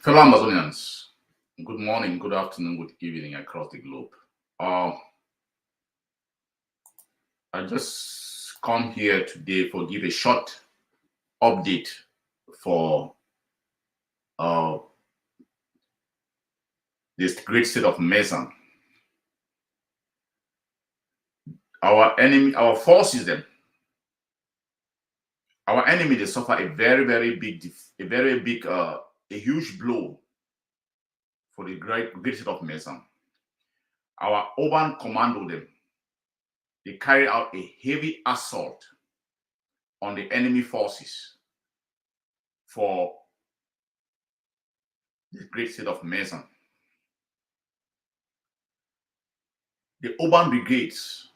Fellow Amazonians, good morning, good afternoon, good evening across the globe. I just come here today for give a short update for this great state of Mason. Our enemy, our forces, our enemy, they suffer a very big, a huge blow for the great state of Mason. Our urban commando, they carry out a heavy assault on the enemy forces for the great state of Mason. The urban brigades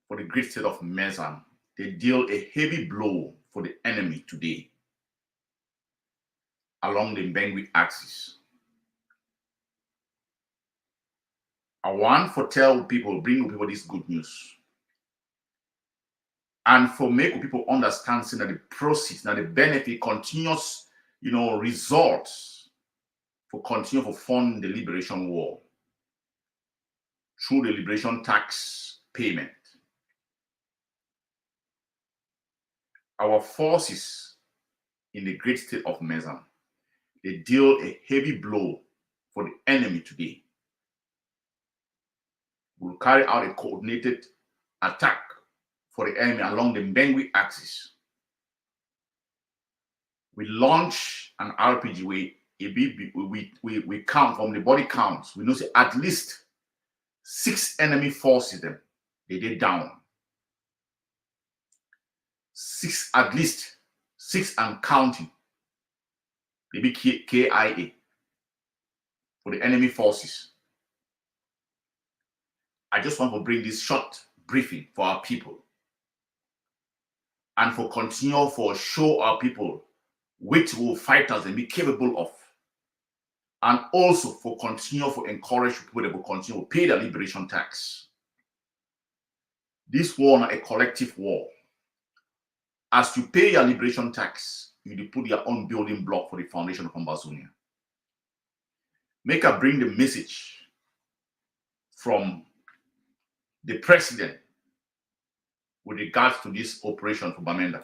for the great state of Mason, they deal a heavy blow for the enemy today along the Mbengwi axis. I want to tell people, bring people this good news. And for make people understand that the process, that the benefit continuous, results for continue to fund the liberation war through the liberation tax payment. Our forces in the great state of Mason, they deal a heavy blow for the enemy today. We'll carry out a coordinated attack for the enemy along the Mbengwi axis. We launch an RPG. We count from the body counts. We know say at least 6 enemy forces they did down. 6, at least 6 and counting. Maybe KIA for the enemy forces. I just want to bring this short briefing for our people and for continue for show our people which will fighters and be capable of, and also for continue for encourage people that will continue to pay their liberation tax. This war is a collective war. As you pay your liberation tax, you put your own building block for the foundation of Ambazonia. Make her bring the message from the president with regards to this operation for Bamenda.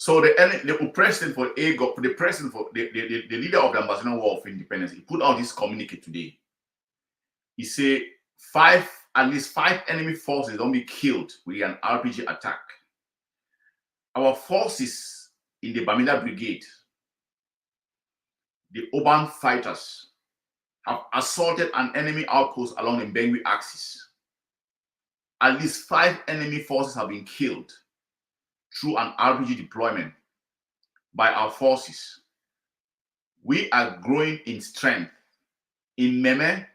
So the president for AGO, the president for the leader of the Ambazonian War of Independence, he put out this communique today. He said at least 5 enemy forces don't be killed with an RPG attack. Our forces in the Bamenda Brigade, the urban fighters, have assaulted an enemy outpost along the Mbengwi axis. At least 5 enemy forces have been killed through an RPG deployment by our forces. We are growing in strength. In Meme,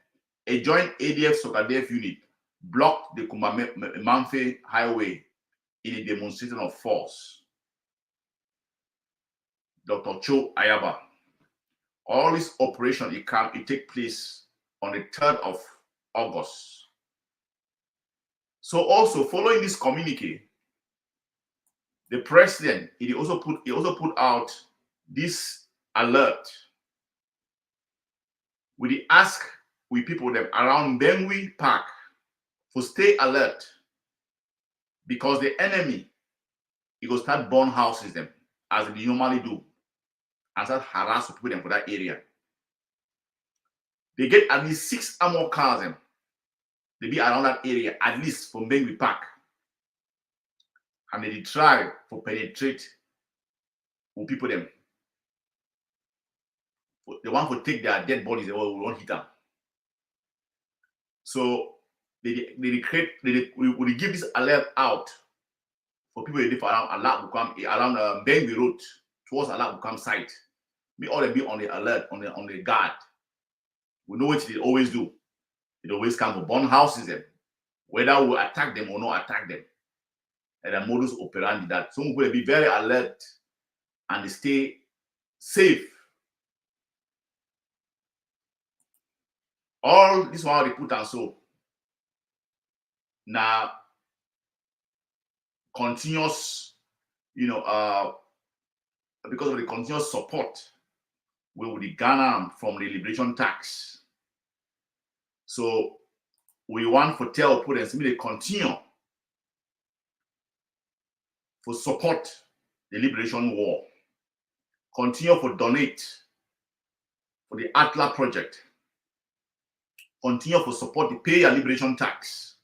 a joint ADF Sokadef unit blocked the Kumame highway in a demonstration of force. Dr. Cho Ayaba. All this operation, it take place on the 3rd of August. So also following this communique, the president, he also put out this alert with the ask with people them around Mbengwi Park to stay alert, because the enemy, he will start burn houses them as they normally do and start harass people them for that area. They get at least 6 armored cars them. They be around that area at least from Mbengwi Park. And they try to penetrate with people them. They want to take their dead bodies, they will not hit them. So they will give this alert out for people who live around Allah will come around Bengue Road towards Allah will come site. We all be on the alert, on the guard. We know what they always do. They always come for burn houses them, whether we attack them or not attack them. And the modus operandi that some will be very alert and they stay safe. All this one they put and so now continuous, because of the continuous support we will garner from the liberation tax. So we want for tell put and simply continue for support the liberation war. Continue for donate for the Atla project. Continue for support the pay and liberation tax.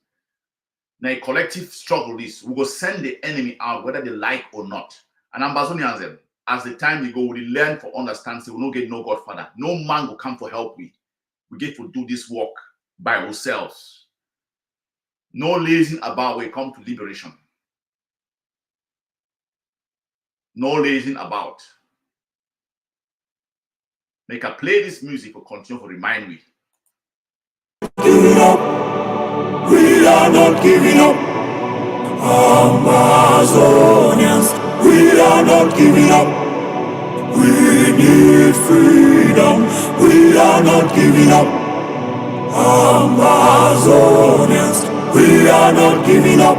Now a collective struggle is we go send the enemy out whether they like or not. And Ambazonians, as the time we go, we learn for understand, say we don't get no Godfather. No man will come for help we. We get to do this work by ourselves. No lazing about when it comes to liberation. No lazing about. Make a play this music for continue for remind me. Giving up. We are not giving up. Amazonians, we are not giving up. We need freedom. We are not giving up. Amazonians, we are not giving up.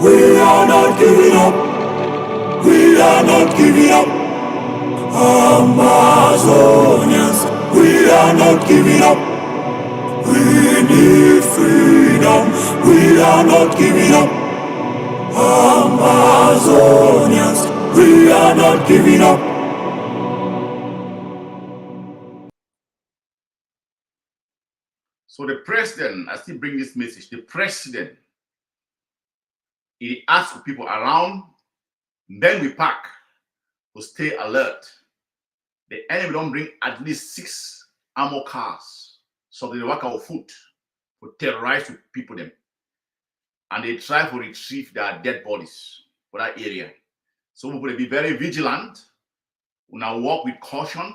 We are not giving up. We are not giving up. Amazonians, we are not giving up. We need freedom. We are not giving up. Amazonians, we are not giving up. So the president, I still bring this message. The president, he asks people around, then we pack to stay alert. The enemy don't bring at least 6 armor cars, so they work our foot to terrorize people them, and they try to retrieve their dead bodies for that area. So we will be very vigilant. We now walk with caution.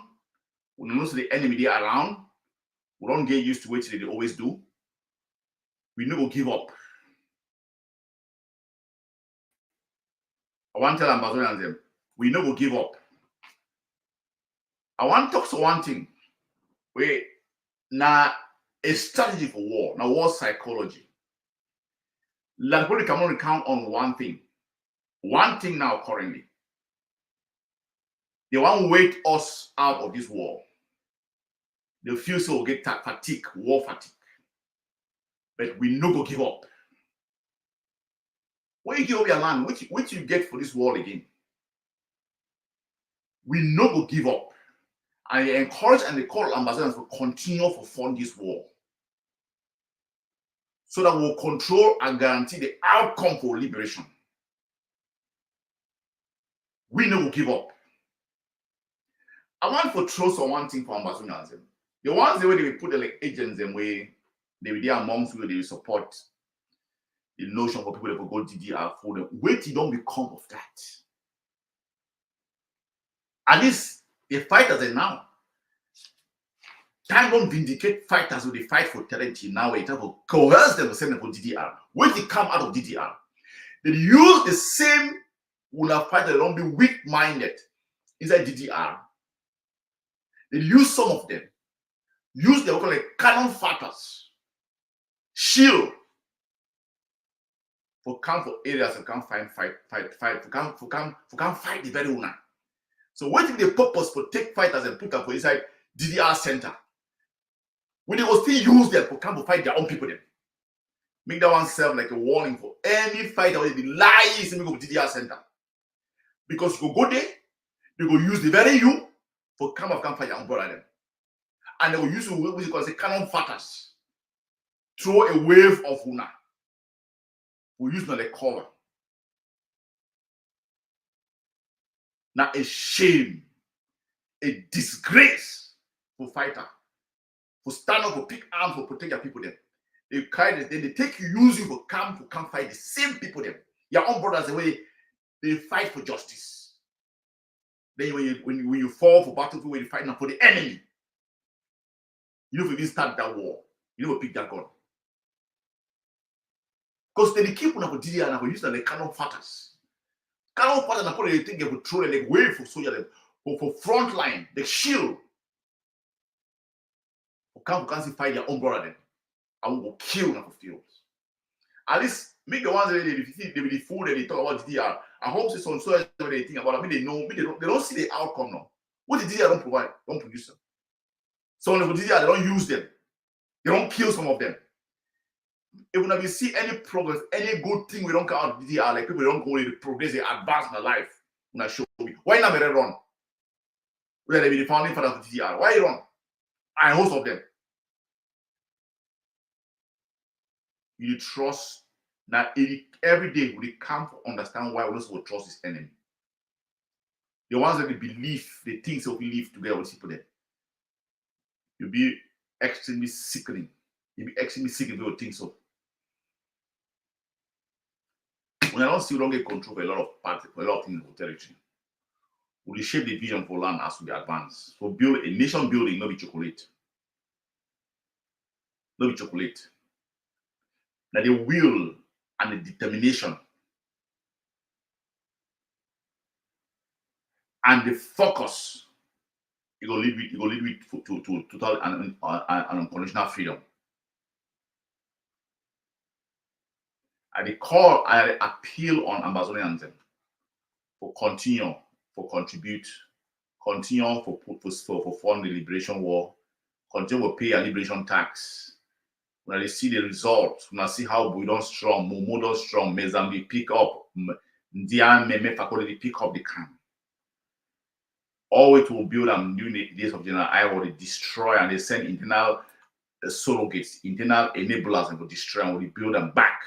We know the enemy they are around. We don't get used to what they always do. We never give up. I want to tell Ambazonians them, we never give up. I want to talk to one thing. Wait, now a strategy for war, now war psychology. Let me come on count on one thing. One thing now currently. They want to wait us out of this war. They feel so we'll get fatigue, war fatigue. But we no go give up. When you give up your land, which you get for this war again? We no go give up. And I encourage and they call ambassadors to continue to fund this war. So that we'll control and guarantee the outcome for liberation. We no go give up. I want to throw some one thing for ambassadors. The ones where they will put the like agents and way they will be amongst where they will support the notion for people that will go DDR for them. Wait till don't become of that. At least the fighters are now. Time don't vindicate fighters when they fight for territory now. It will coerce them to send them for DDR. Wait till come out of DDR. They use the same will fight that don't be weak-minded inside DDR. They use some of them. Use them like cannon fighters. Shield. For come for areas that can fight the very one. So what if the purpose for take fighters and put them for inside DDR center? When they will still use them for come to fight their own people then. Make that one serve like a warning for any fighter where they lies and go to DDR center. Because you go there, they go use the very you for come of fight your own brother them. And they will use what we call cannon fatters. Throw a wave of una. We use the cover. Now a shame, a disgrace for fighter, for stand up, for pick arms, for protect your people them. They carry then they take you, use you for come fight the same people them. Your own brothers, the way they fight for justice. Then when you fall for battlefield, when you fight now for the enemy, you know if you start that war, you know pick that gun. Because they keep on for DDR and use the cannon fighters. Cannon fighters and they think they will throw like wave for soldier for front line, the shield. For can't fight their own brother then. I will kill them for fields. At least make the ones that they be the fool that they talk about DDR. I hope it's on so they think about it. I mean, they know, they don't see the outcome now. What the DDR don't provide, don't produce them. So on the DDR, they don't use them. They don't kill some of them. If we see any progress, any good thing we don't come out of DDR, like people don't go in the progress, they advance in their life. When I show me. Why not they run? Where they be the founding fathers of DDR? Why you run? I host of them. You trust that every day we come to understand why we don't trust this enemy. The ones that they believe, the things that we live together with people there. You'll be extremely sickening. You'll be extremely sickening if you think so. When I don't see we don't get control for a lot of parts, for a lot of things in the territory. We will shape the vision for land as we advance. So build a nation building, not be chocolate. Not be chocolate. That the will and the determination and the focus it will lead with to total and unconditional freedom. At the core, I appeal on Ambazonians for continue, for contribute, continue for fund the liberation war, continue to pay a liberation tax. When they see the results, when I see how we don't strong, Momo don't strong, Mozambique pick up, Ndian Meme faculty pick up the camp. All it will build them during the days of General Iowa, they destroy and they send internal surrogates, internal enablers, and will destroy and will build them back.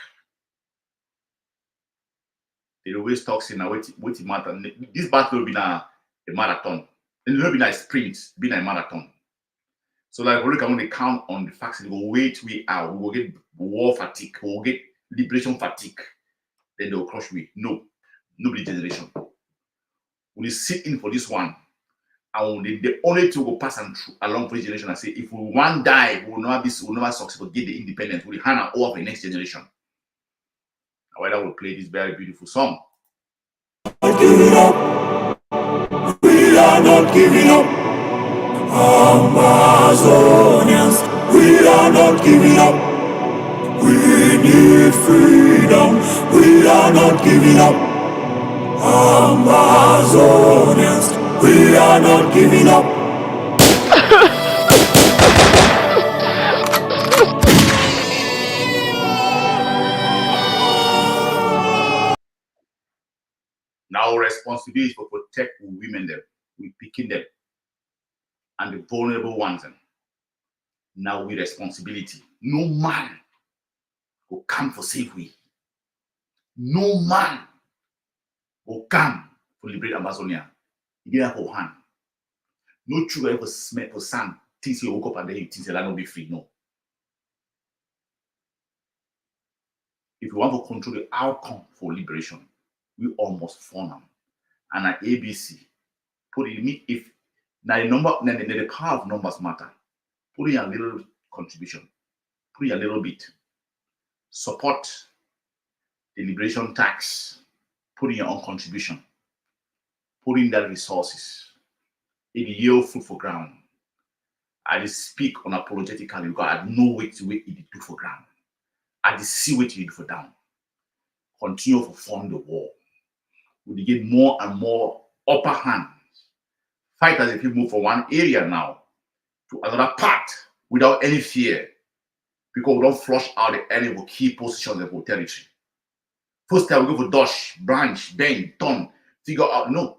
They always talk saying, wait matter. This battle will be a marathon. It will be a sprint, be a marathon. So like we can only count on the facts that we will wait we out, we will get war fatigue, we will get liberation fatigue. Then they will crush we. No, nobody generation. We sit in for this one. And the only two will pass and along for this generation and say, if we one die, we will never succeed to get the independence. We will hand over for the next generation. However, we'll play this very beautiful song. Giving up. We are not giving up. Amazonians, we are not giving up. We need freedom. We are not giving up. Amazonians, we are not giving up. Now responsibility is to protect women them, we picking them, and the vulnerable ones them. Now we responsibility. No man will come for save we. No man will come for liberate Amazonia. You get for hand. No true for smell for sand. Things you woke up and then you think that will be free. No. If you want to control the outcome for liberation, we almost form them. And at ABC, put it if now the number, then the power of numbers matter. Put in a little contribution. Put in a little bit. Support the liberation tax. Put in your own contribution. Put in that resources. It yield food for ground. I speak unapologetically because I know what it do for ground. I see what you do for down. Continue to fund the war. We get more and more upper hand. Fighters if you move from one area now to another part without any fear. Because we don't flush out the enemy for key positions in the territory. First time we go for dodge, branch, bang, turn, figure out. No.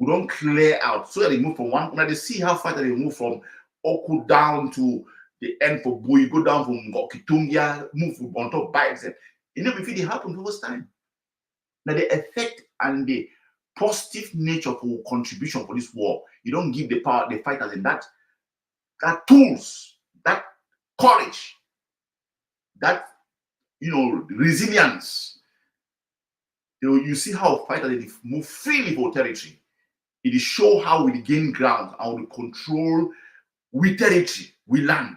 We don't clear out so that they move from one. Now they see how far they move from Oku down to the end for Bui, go down from Kitungia, move on top bikes. You know, if it happens over time. Now the effect and the positive nature for contribution for this war, you don't give the power, the fighters, and that tools, that courage, that resilience. You see how fighters they move freely for territory. It is show how we gain ground, how we control we territory, we land.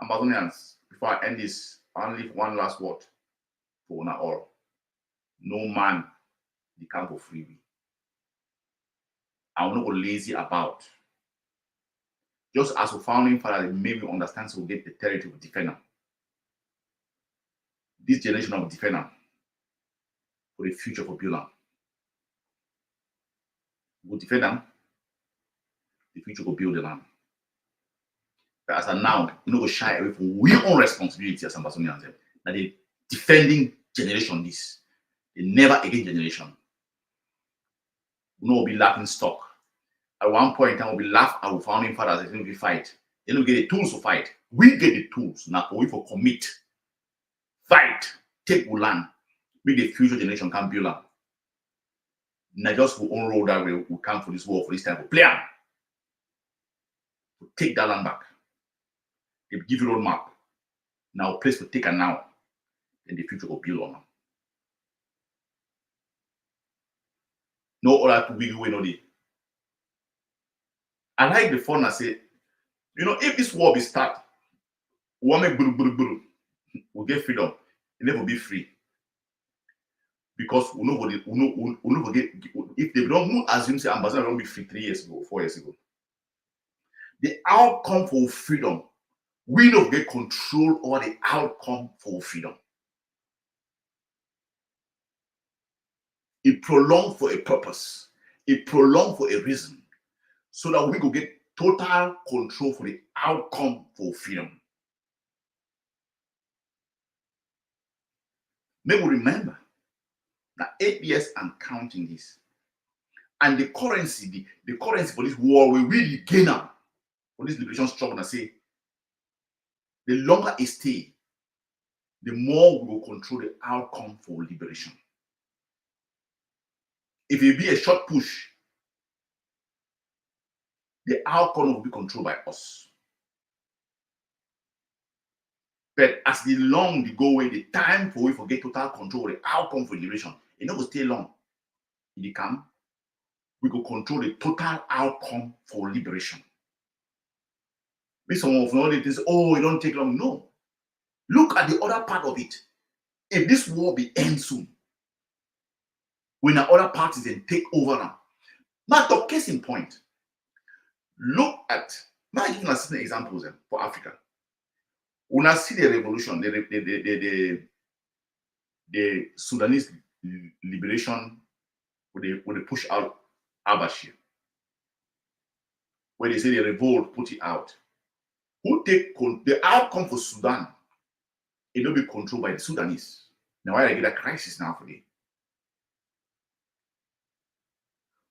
Amazonians, before I end this, I'll leave one last word for una all. No man they come for free. I will not go lazy about. Just as a founding father, maybe understand so we get the territory of defender. This generation of defender for the future for Beulah. We defend them, the future will build the land. But as of now, we go shy away from our own responsibility as Ambassadors. That the defending generation this. The never again generation. We will be laughing stock. At one point in time, we'll be laugh at our founding fathers as we fight. Then we get the tools to fight. We get the tools now for we for commit, fight, take our land, make the future generation can build land. Not just for own road that we come for this war for this time for play. To take that land back. They give you a roadmap. Now place to take it now. Then the future will build on. No other big way, no day. I like the fun I say, if this war be start, we'll make we'll get freedom. It never be free. Because we know get if they don't assume say Ambassador don't be free 3 years ago, 4 years ago. The outcome for freedom, we don't get control over the outcome for freedom. It prolonged for a purpose, it prolonged for a reason, so that we could get total control for the outcome for freedom. May we remember that 8 years and counting this. And the currency, the currency for this war will really gain up for this liberation struggle. And say, the longer it stays, the more we will control the outcome for liberation. If it be a short push, the outcome will be controlled by us. But as the long they go away, the time for we forget total control, the outcome for liberation, it not will stay long. In the camp, we could control the total outcome for liberation. Maybe some of all it is, oh, it don't take long. No. Look at the other part of it. If this war be end soon, when the other parties then take over now. Now, the case in point. Look at, now give us certain examples for Africa. When I see the revolution, the Sudanese liberation, when they push out al-Bashir, where they say the revolt put it out. Who take the outcome for Sudan? It will be controlled by the Sudanese. Now why I get a crisis now for them?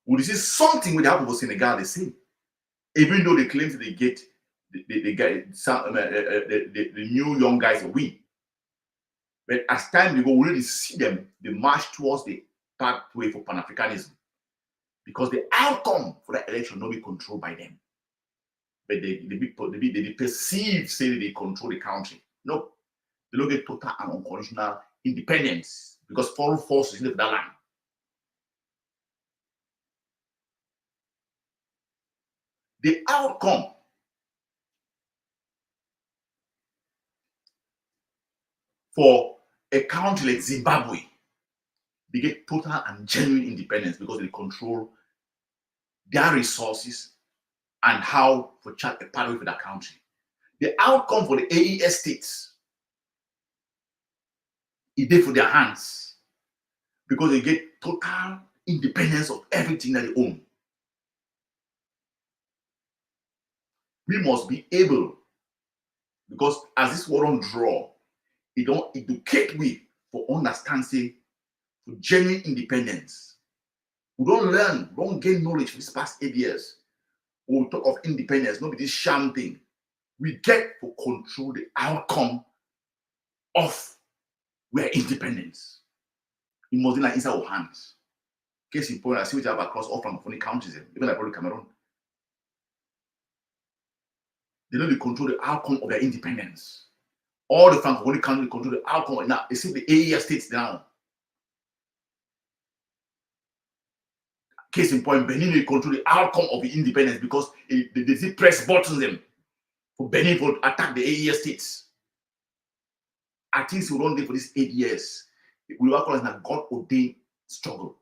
Well, this is something with the happen for Senegal the same. Even though they claim that they get the new young guys a win. But as time they go, we really see them, they march towards the pathway for Pan-Africanism. Because the outcome for that election will not be controlled by them. But they perceive, say that they control the country. No, they don't get total and unconditional independence because foreign forces in that land. The outcome for a country like Zimbabwe, they get total and genuine independence because they control their resources and how to chart a pathway for that country. The outcome for the AES states, it did for their hands because they get total independence of everything that they own. We must be able, because as this war don't draw, it educate we for understanding for genuine independence. We don't learn, we don't gain knowledge for these past 8 years. We'll talk of independence, not be this sham thing. We get to control the outcome of our independence. It must be like inside our hands. Case in point, I see we have across all Francophone countries, even like probably Cameroon. They know they control the outcome of their independence. All the Francophone countries control the outcome. Now, except the AES states now. Case in point, Benin, they control the outcome of the independence because they press buttons them for Benin to attack the AES states. I think we run there for these 8 years. We will call it a God ordained struggle.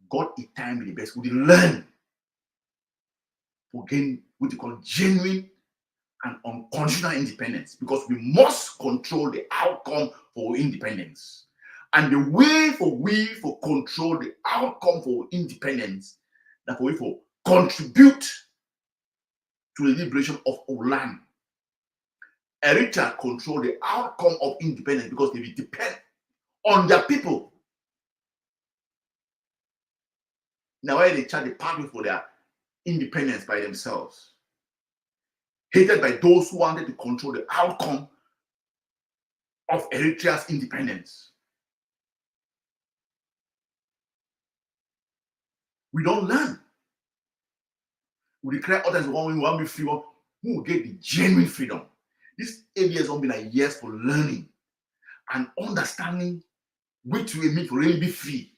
God in time with the best. We learn to gain what we call genuine and unconditional independence because we must control the outcome for independence. And the way for control the outcome for independence, that for we for contribute to the liberation of our land. Eritrea control the outcome of independence because they will depend on their people. Now, why they chart the pathway for their independence by themselves, hated by those who wanted to control the outcome of Eritrea's independence. We don't learn. We declare others one way, we want to be free. Who will get the genuine freedom? These 8 years have been like years for learning and understanding which way mean to really be free.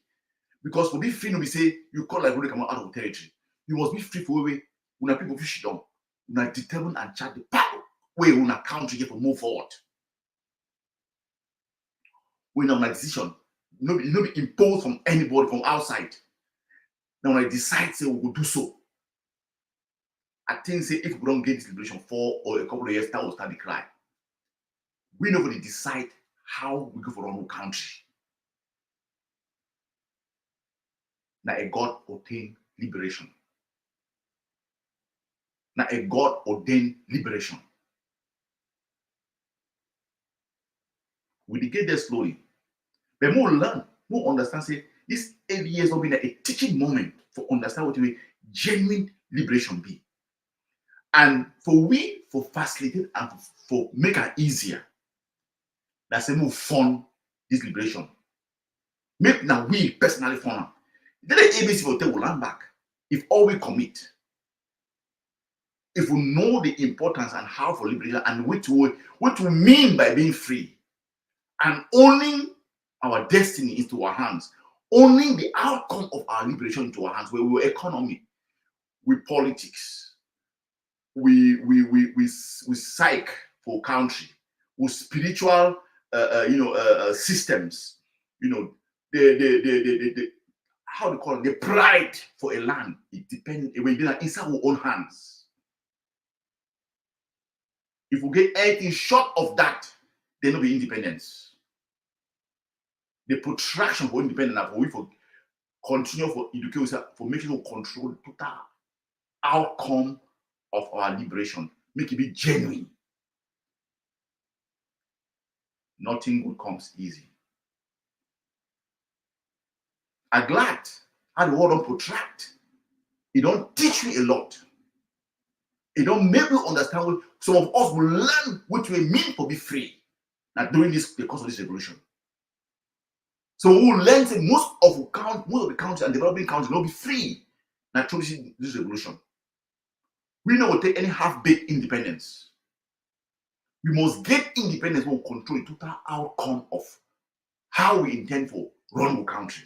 Because for be free, we say you call like really come out of territory. You must be free for way when people fish down. When determine and chart the path way when a country get to move forward. When on a decision, no be imposed from anybody from outside. Now when I decide say we will do so. I think say if we don't get this liberation for or a couple of years, that will start the cry. We know to decide how we go for our own country. Now a God ordained liberation. Now a God ordained liberation. We get there slowly. But more learn, more understand, say this 8 years will be like a teaching moment for understand what the genuine liberation be. And for facilitate and for make it easier, that's a more fun this liberation. Make now we personally fun. Then the ABC will take land back if all we commit. If we know the importance and how for liberation and what we mean by being free and owning our destiny into our hands, owning the outcome of our liberation into our hands, where we economy, with politics, we psych for country, with spiritual systems, the how to call it, the pride for a land. It depends. It will be like inside our own hands. If we get anything short of that, there will be independence. The protraction for independence, for we for continue for education, for making us control the total outcome of our liberation, make it be genuine. Nothing good comes easy. I'm glad how the word don't protract. It don't teach me a lot. It don't make me understand what some of us will learn what we mean to be free. Now during this because of this revolution. So we will learn that most of the countries and developing countries will be free. Now through this revolution. We know we'll take any half-baked independence. We must get independence when we control the total outcome of how we intend to run the country.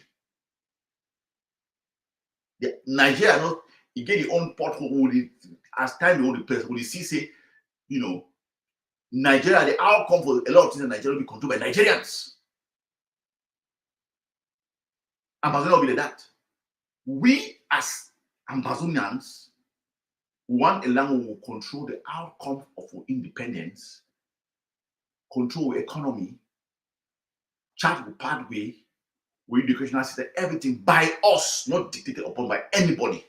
Nigeria, not you get your own pothole as time the only place will see say, Nigeria, the outcome for a lot of things in Nigeria will be controlled by Nigerians. Amazon will be like that. We as Amazonians want a land who will control the outcome of our independence, control our economy, chart the pathway, with educational system, everything by us, not dictated upon by anybody.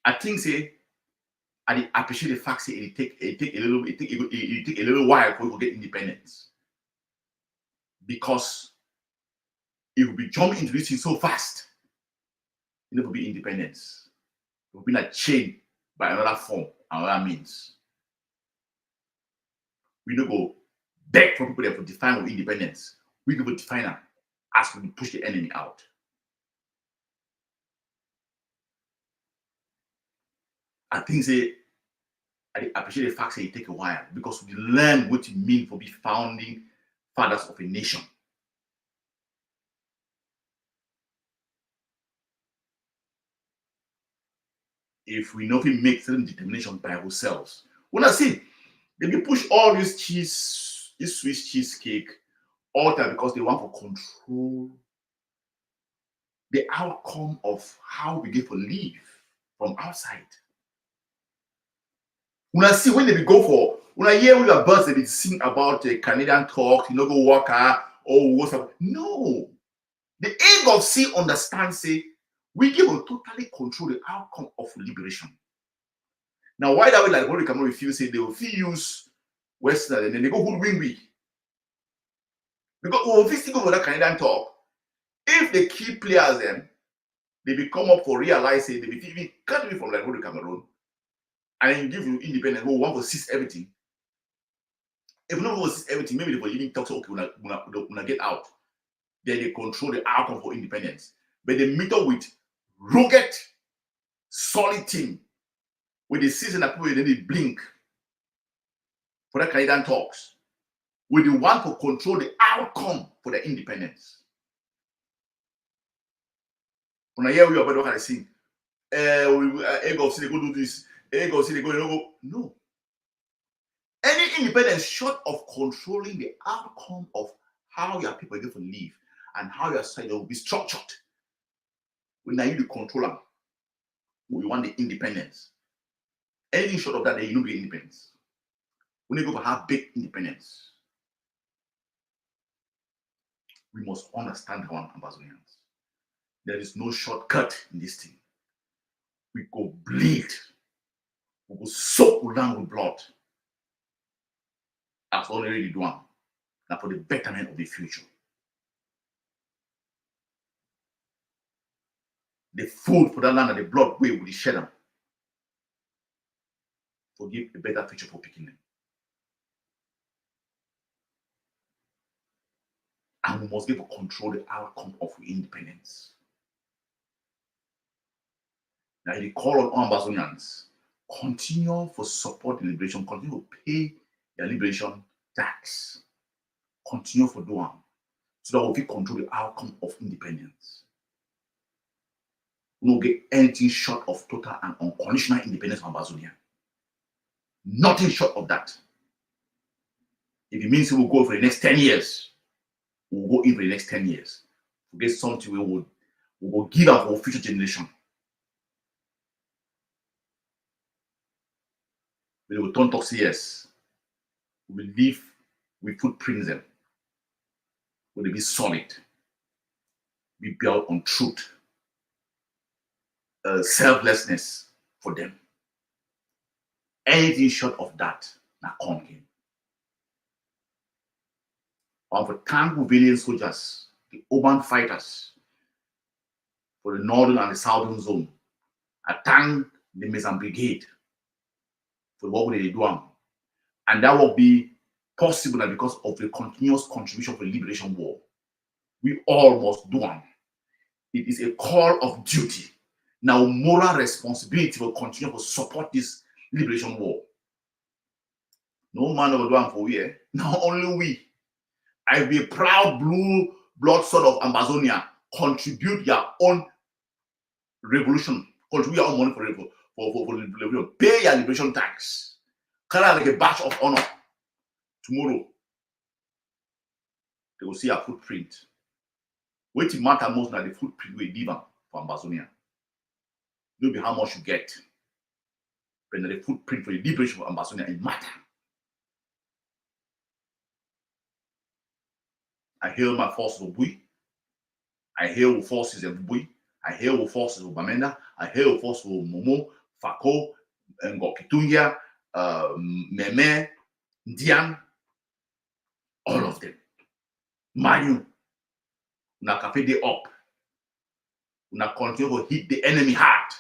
I think say I appreciate the fact say it take a little while for you to get independence. Because it will be jumping into this thing so fast, it will be independence. It will be like chained by another form, another means. We don't go beg for people that will define what independence. We go define them as we push the enemy out. I think I appreciate the fact that it take a while because we learn what it means to be founding fathers of a nation. If we know we make certain determination by ourselves. When I see, they will push all this cheese, this Swiss cheesecake, all that because they want to control the outcome of how we get to live from outside. When I see when they go for, when I hear your birds, they sing about a Canadian talk, go work or what's up. No. The aim of C understand, say, we give will totally control the outcome of liberation. Now, why that way, like what we can refuse, say they will use Western and then they go win we. Because we'll still go for that Canadian talk. If the key players then they become up for realize say they be cut away from like what Cameroon and then give you independence, who want to seize everything. If no one will seize everything, maybe they will even talk, so okay, when I get out. Then they control the outcome for independence. But they meet up with rugged, solid team with the season that people then they blink for the Canadian talks. With the one to control the outcome for the independence. When I hear you about what I sing, they go do this, they go no. Any independence short of controlling the outcome of how your people are going to live and how your society will be structured. We need to control them. We want the independence. Anything short of that, then you don't get independence. We need to have big independence. We must understand our Ambazonians. There is no shortcut in this thing. We go bleed. We go soak down with blood. That's already done. Now for the betterment of the future. The food for that land and the blood way will share them. To give a better future for picking them. And we must be able to control the outcome of independence. Now, the call on Ambazonians, continue for support the liberation, continue to pay their liberation tax, continue for doing so that we can control the outcome of independence. We don't get anything short of total and unconditional independence from Ambazonia. Nothing short of that. If it means we will go for the next 10 years, we will go in for the next 10 years. To get something we will give out for future generation. We will turn talk yes. We will live with footprints them. We will be solid. Be built on truth. Selflessness for them. Anything short of that, now come in. Or for thank Valiant soldiers, the urban fighters for the northern and the southern zone. I thank the Mason Brigade for what they do. And that will be possible because of the continuous contribution for the liberation war. We all must do it. It is a call of duty. Now, moral responsibility will continue to support this liberation war. No man will do it for we. Not only we. I be a proud blue blood son of Ambazonia. Contribute your own revolution. Contribute your own money for liberation. Pay your liberation tax. Carry like a badge of honor. Tomorrow, they will see a footprint. What matter most now the footprint we leave for Ambazonia. It will be how much you get. But the footprint for the liberation of Ambazonia, it matter. I hail my forces of Bui. I hail the forces of Bui. I hail the forces of Bamenda. I hail the forces of Momo, Fako, Ngokitungia, Meme, Ndian, all of them. Manu, una cafe day up. Una continue to hit the enemy hard.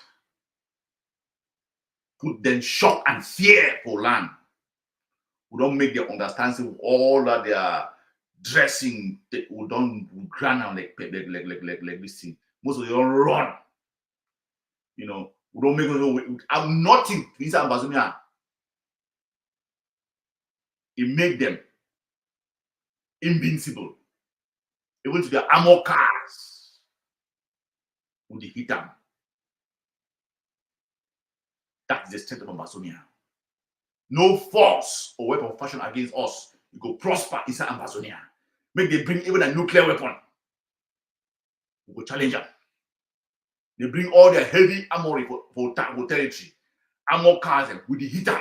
Put them shock and fear for land. We don't make them understand all that they are dressing. We don't grant them like this thing. Most of them don't run. You know, we don't make them. I'm nothing. This Amazonia. It make them invincible. Even to their armor cars. When they hit them. That is the strength of Amazonia. No force or weapon fashioned against us will go prosper inside Amazonia. Make they bring even a nuclear weapon. We go challenge them. They bring all their heavy armory for territory. Armor cars with the heater.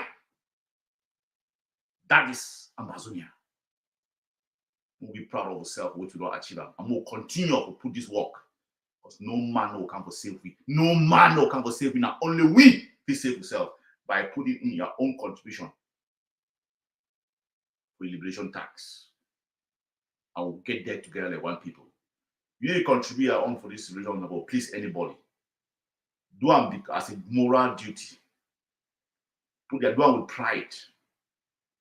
That is Amazonia. We'll be proud of ourselves what we don't achieve. And we'll continue to put this work. Because no man will come for save we. No man will come for save we. Now only we will save yourself by putting in your own contribution for liberation tax. I will get there together like one people. You need to contribute your own for this liberation about please anybody. Do them as a moral duty. Put their do them with pride.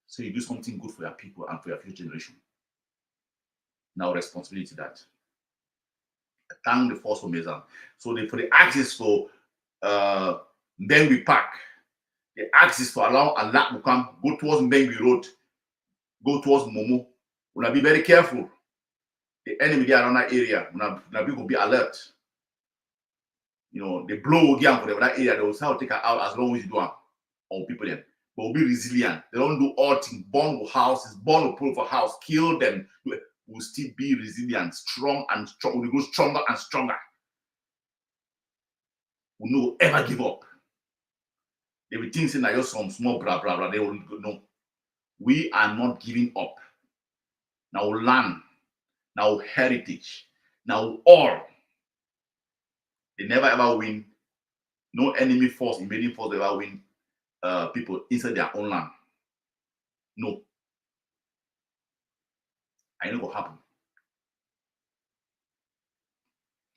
So you do something good for your people and for your future generation. Now responsibility that. I thank the force for Mezan. So for the access for Mbengui Park, the access for allow Allah to come, go towards Mbengui Road, go towards Momo. We will be very careful. The enemy there around that area, we will be alert. You know, the blow will get for that area, they will say, take her out as long as you do it on people then. But will be resilient. They don't do all things, born with houses, born with proof for house, kill them. Will still be resilient, strong and strong. Will grow stronger and stronger. We will not ever give up. They will think that you're some small blah blah blah. They will no. We are not giving up. Now land, now heritage, now all. They never ever win. No enemy force, invading force, ever win people inside their own land. No. I know what happen.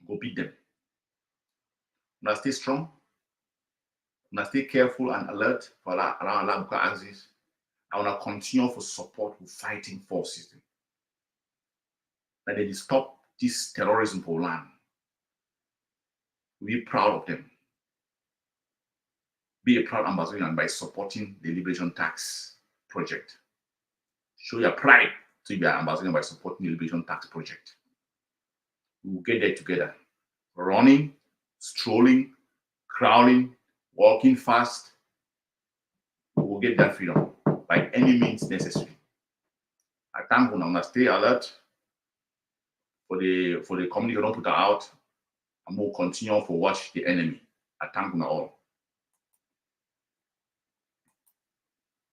Go beat them. Now stay strong. Now stay careful and alert for around Alabuka axis. I want to continue for support with fighting forces. That they stop this terrorism for land. Be proud of them. Be a proud Ambazonian by supporting the Liberation Tax Project. Show your pride to be an Ambazonian by supporting the Liberation Tax Project. We will get there together. Running, strolling, crawling, walking fast. We will get that freedom by any means necessary. I thank you now. Stay alert for the community. Don't put her out. And we'll continue to watch the enemy. I thank you all.